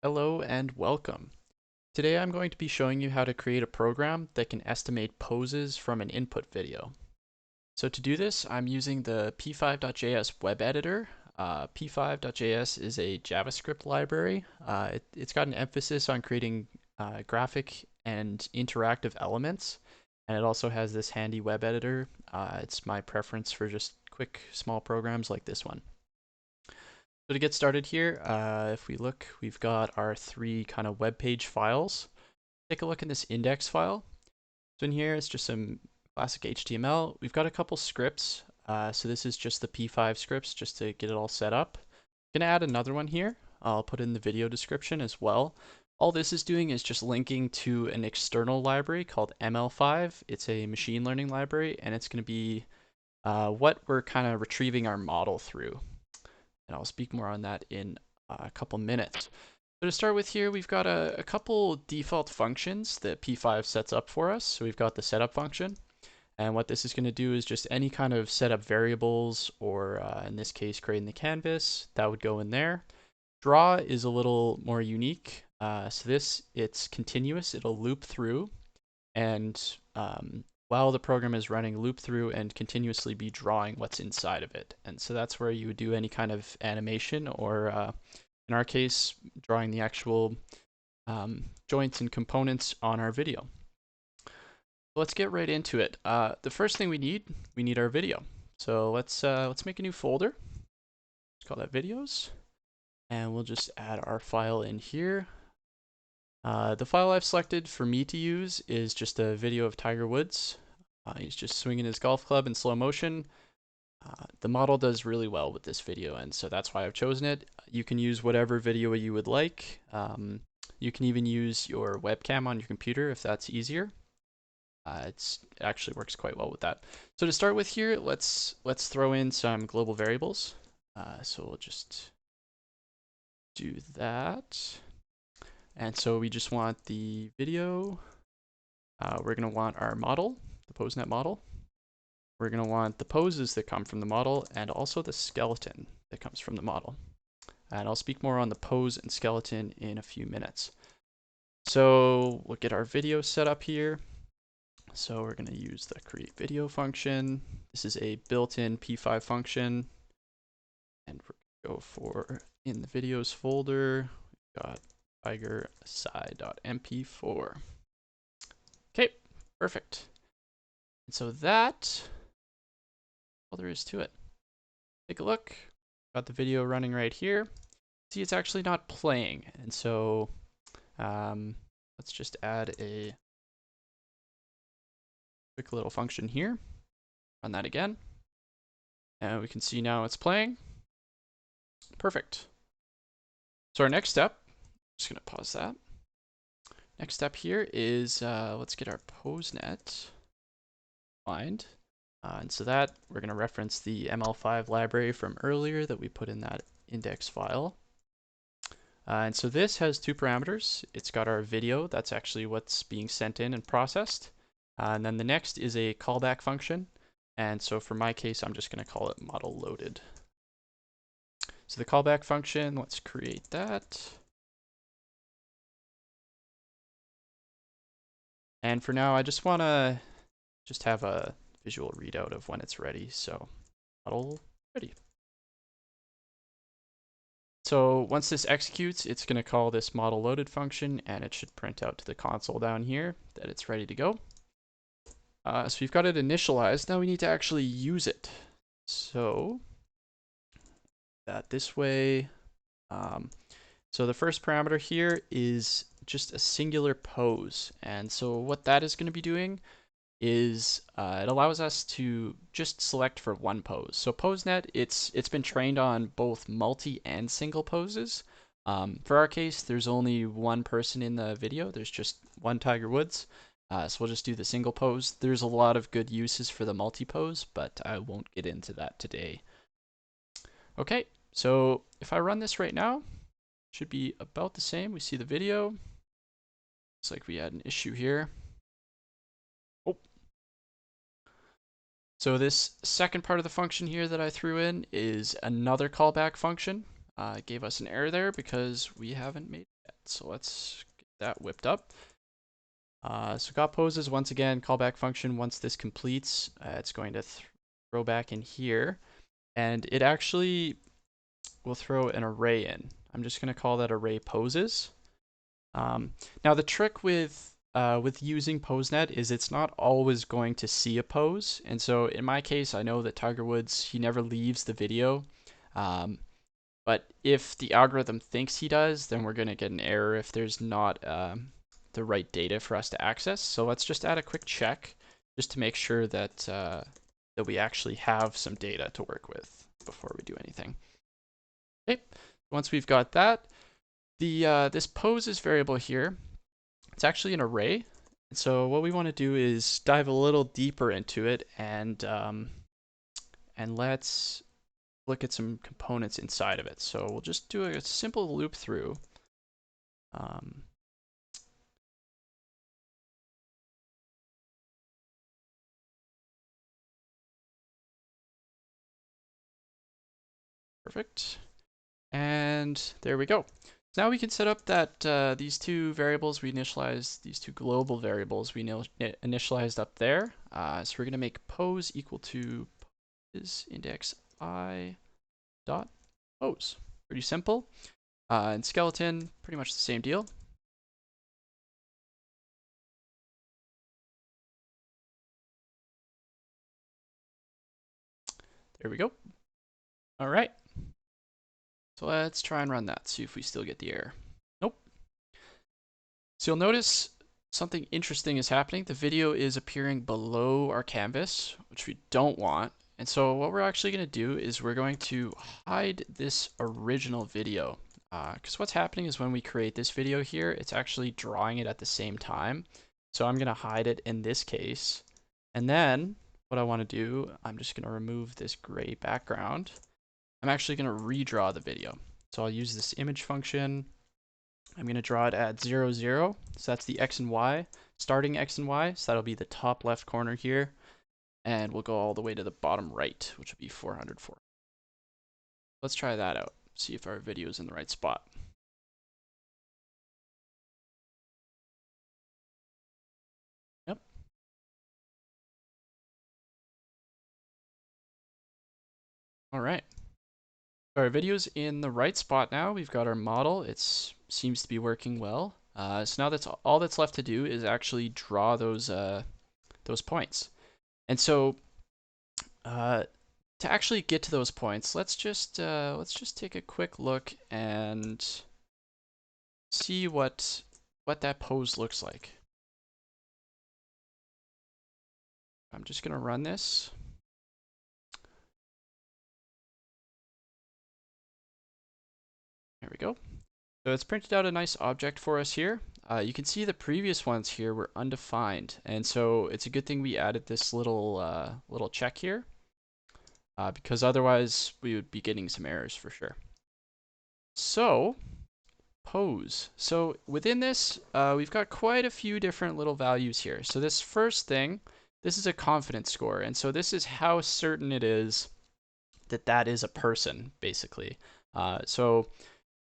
Hello and welcome. Today I'm going to be showing you how to create a program that can estimate poses from an input video. So to do this, I'm using the p5.js web editor. p5.js is a JavaScript library. It's got an emphasis on creating graphic and interactive elements, and it also has this handy web editor. It's my preference for just quick, small programs like this one. So to get started here, if we look, we've got our three kind of web page files. Take a look in this index file. So in here, it's just some classic HTML. We've got a couple scripts. So this is just the P5 scripts just to get it all set up. I'm gonna add another one here. I'll put in the video description as well. All this is doing is just linking to an external library called ML5. It's a machine learning library, and it's gonna be what we're kind of retrieving our model through. And I'll speak more on that in a couple minutes. So to start with here, we've got a couple default functions that P5 sets up for us. So we've got the setup function. And what this is going to do is just any kind of setup variables, or in this case, creating the canvas, that would go in there. Draw is a little more unique. It's continuous. It'll loop through and while the program is running, loop through and continuously be drawing what's inside of it. And so that's where you would do any kind of animation, or in our case, drawing the actual joints and components on our video. Let's get right into it. The first thing we need our video. So let's make a new folder. Let's call that videos, and we'll just add our file in here. The file I've selected for me to use is just a video of Tiger Woods. He's just swinging his golf club in slow motion. The model does really well with this video, and so that's why I've chosen it. You can use whatever video you would like. You can even use your webcam on your computer if that's easier. It actually works quite well with that. So to start with here, let's throw in some global variables. So we'll just do that. And so we just want the video. We're going to want our model, the poseNet model. We're going to want the poses that come from the model, and also the skeleton that comes from the model. And I'll speak more on the pose and skeleton in a few minutes. So we'll get our video set up here. So we're going to use the create video function. This is a built-in P5 function. And we're going to go for, in the videos folder, we've got tiger sci.mp4. Okay, perfect. And so that's all there is to it. Take a look. Got the video running right here. See, it's actually not playing. And so let's just add a quick little function here. Run that again. And we can see now it's playing. Perfect. So our next step, just going to pause that. Next step here is let's get our poseNet defined. And so that we're going to reference the ML5 library from earlier that we put in that index file. And so this has two parameters. It's got our video. That's actually what's being sent in and processed. And then the next is a callback function. And so for my case, I'm just going to call it model loaded. So the callback function, let's create that. And for now, I just want to have a visual readout of when it's ready. So model ready. So once this executes, it's going to call this model loaded function, and it should print out to the console down here that it's ready to go. So we've got it initialized. Now we need to actually use it. So that this way. So the first parameter here is just a singular pose. And so what that is going to be doing is it allows us to just select for one pose. So poseNet, it's been trained on both multi and single poses. For our case, there's only one person in the video. There's just one Tiger Woods. So we'll just do the single pose. There's a lot of good uses for the multi-pose, but I won't get into that today. Okay, so if I run this right now, it should be about the same. We see the video. Looks like we had an issue here. Oh. So this second part of the function here that I threw in is another callback function. It gave us an error there because we haven't made So let's get that whipped up. So got poses, once again, callback function. Once this completes, it's going to throw back in here. And it actually will throw an array in. I'm just going to call that array poses. Now the trick with using poseNet is it's not always going to see a pose. And so in my case, I know that Tiger Woods, he never leaves the video. But if the algorithm thinks he does, then we're going to get an error if there's not the right data for us to access. So let's just add a quick check just to make sure that that we actually have some data to work with before we do anything. Okay, once we've got that, this poses variable here, it's actually an array. And so what we want to do is dive a little deeper into it and let's look at some components inside of it. So we'll just do a simple loop through. Perfect. And there we go. Now we can set up that these two variables we initialized, these two global variables we initialized up there. So we're going to make pose equal to pose index I dot pose. Pretty simple. And skeleton, pretty much the same deal. There we go. All right. So let's try and run that, see if we still get the error. Nope. So you'll notice something interesting is happening. The video is appearing below our canvas, which we don't want. And so what we're actually going to do is we're going to hide this original video. Because what's happening is when we create this video here, it's actually drawing it at the same time. So I'm going to hide it in this case. And then what I want to do, I'm just going to remove this gray background. I'm actually going to redraw the video. So I'll use this image function. I'm going to draw it at 0, 0. So that's the X and Y, starting X and Y. So that'll be the top left corner here. And we'll go all the way to the bottom right, which will be 404. Let's try that out. See if our video is in the right spot. Yep. All right. Our video's in the right spot now. We've got our model. It seems to be working well. So now that's all that's left to do is actually draw those points. And so to actually get to those points, let's just take a quick look and see what that pose looks like. I'm just going to run this. There we go. So it's printed out a nice object for us here. You can see the previous ones here were undefined, and so it's a good thing we added this little check here, because otherwise we would be getting some errors for sure. So pose. So within this, we've got quite a few different little values here. So this first thing, this is a confidence score, and so this is how certain it is that that is a person, basically. So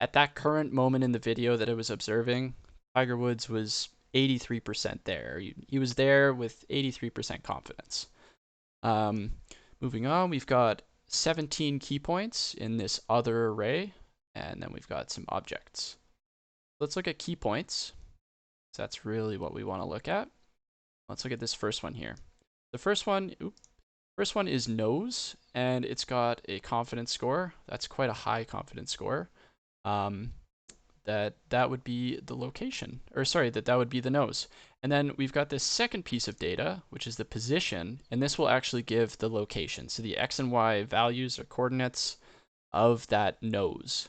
at that current moment in the video that I was observing, Tiger Woods was 83% there. He was there with 83% confidence. Moving on, we've got 17 key points in this other array, and then we've got some objects. Let's look at key points. So that's really what we want to look at. Let's look at this first one here. The first one is nose, and it's got a confidence score. That's quite a high confidence score. That would be the location, or sorry, that would be the nose. And then we've got this second piece of data, which is the position, and this will actually give the location. So the X and Y values or coordinates of that nose.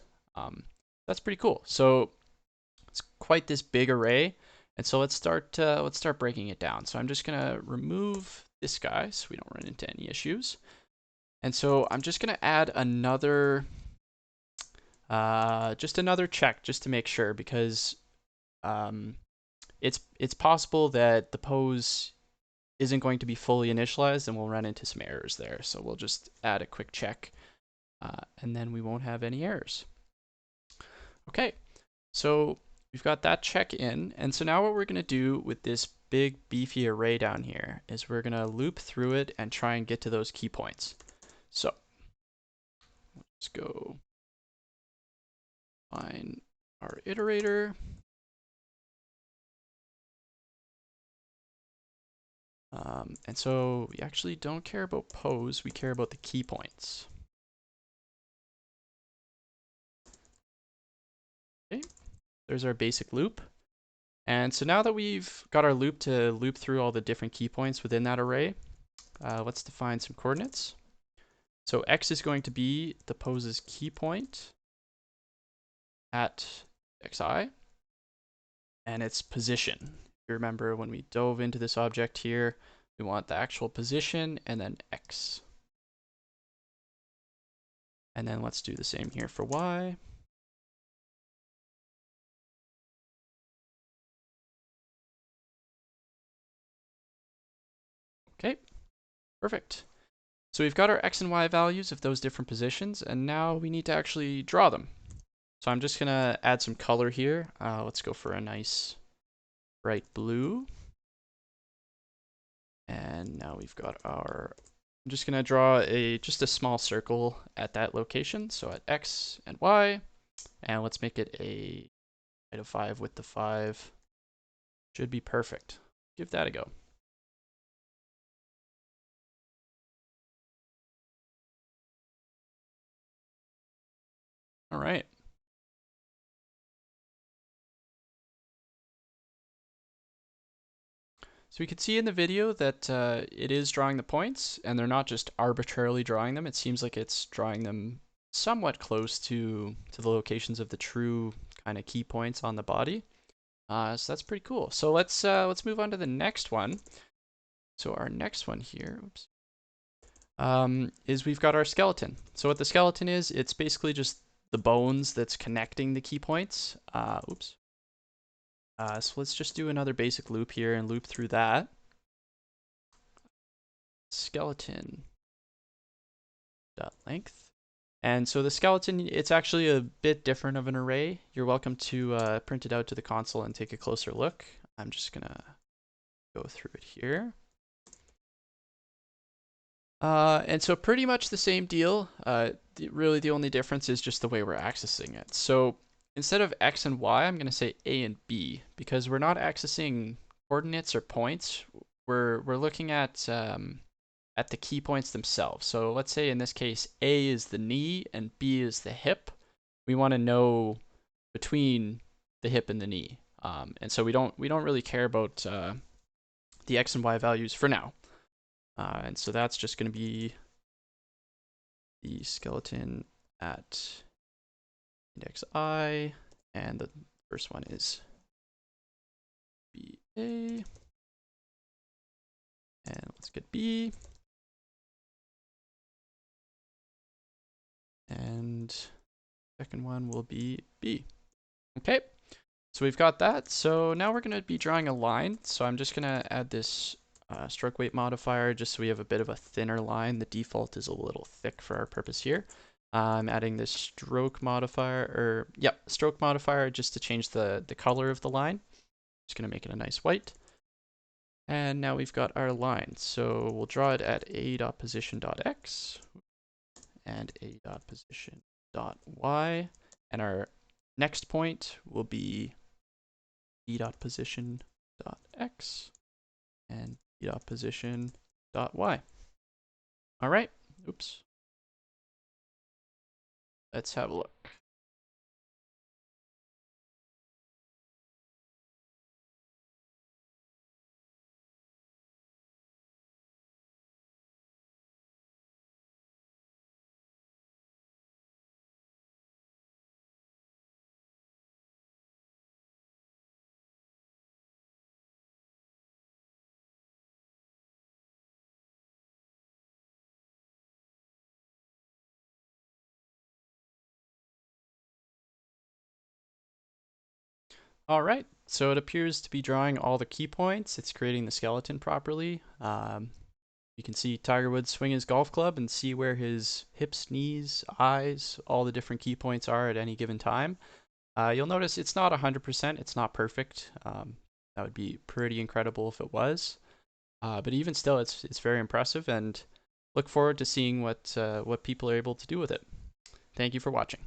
That's pretty cool. So it's quite this big array. And so let's start breaking it down. So I'm just gonna remove this guy so we don't run into any issues. And so I'm just gonna add another just another check just to make sure, because it's possible that the pose isn't going to be fully initialized and we'll run into some errors there. So we'll just add a quick check and then we won't have any errors. Okay, so we've got that check in. And so now what we're going to do with this big beefy array down here is we're going to loop through it and try and get to those key points. So let's go find our iterator. And so we actually don't care about pose, we care about the key points. Okay, there's our basic loop. And so now that we've got our loop to loop through all the different key points within that array, let's define some coordinates. So x is going to be the pose's key point at xi, and its position. You remember when we dove into this object here, we want the actual position and then x. And then let's do the same here for y. Okay, perfect. So we've got our x and y values of those different positions, and now we need to actually draw them. So I'm just gonna add some color here. Let's go for a nice bright blue. And now we've got our, I'm just gonna draw just a small circle at that location. So at x and y, and let's make it a height of 5 width of 5. Should be perfect. Give that a go. All right. So we could see in the video that it is drawing the points, and they're not just arbitrarily drawing them. It seems like it's drawing them somewhat close to the locations of the true kind of key points on the body. So that's pretty cool. So let's move on to the next one. So our next one here, oops, is we've got our skeleton. So what the skeleton is, it's basically just the bones that's connecting the key points. Oops. So let's just do another basic loop here and loop through that. Skeleton dot length. And so the skeleton, it's actually a bit different of an array. You're welcome to print it out to the console and take a closer look. I'm just gonna go through it here. And so pretty much the same deal. Really the only difference is just the way we're accessing it. So instead of x and y, I'm going to say a and b, because we're not accessing coordinates or points. We're looking at the key points themselves. So let's say in this case, a is the knee and b is the hip. We want to know between the hip and the knee. And so we don't really care about the x and y values for now. And so that's just going to be the skeleton at index I, and the first one is BA, and let's get B, and second one will be B. Okay, so we've got that. So now we're going to be drawing a line. So I'm just going to add this stroke weight modifier just so we have a bit of a thinner line. The default is a little thick for our purpose here. I'm adding this stroke modifier, stroke modifier just to change the color of the line. Just gonna make it a nice white. And now we've got our line. So we'll draw it at a.position.x and a.position.y. And our next point will be b.position.x and b.position.y. All right, oops. Let's have a look. All right, so it appears to be drawing all the key points. It's creating the skeleton properly. You can see Tiger Woods swing his golf club and see where his hips, knees, eyes, all the different key points are at any given time. You'll notice it's not 100%, it's not perfect. That would be pretty incredible if it was. But even still, it's very impressive, and look forward to seeing what people are able to do with it. Thank you for watching.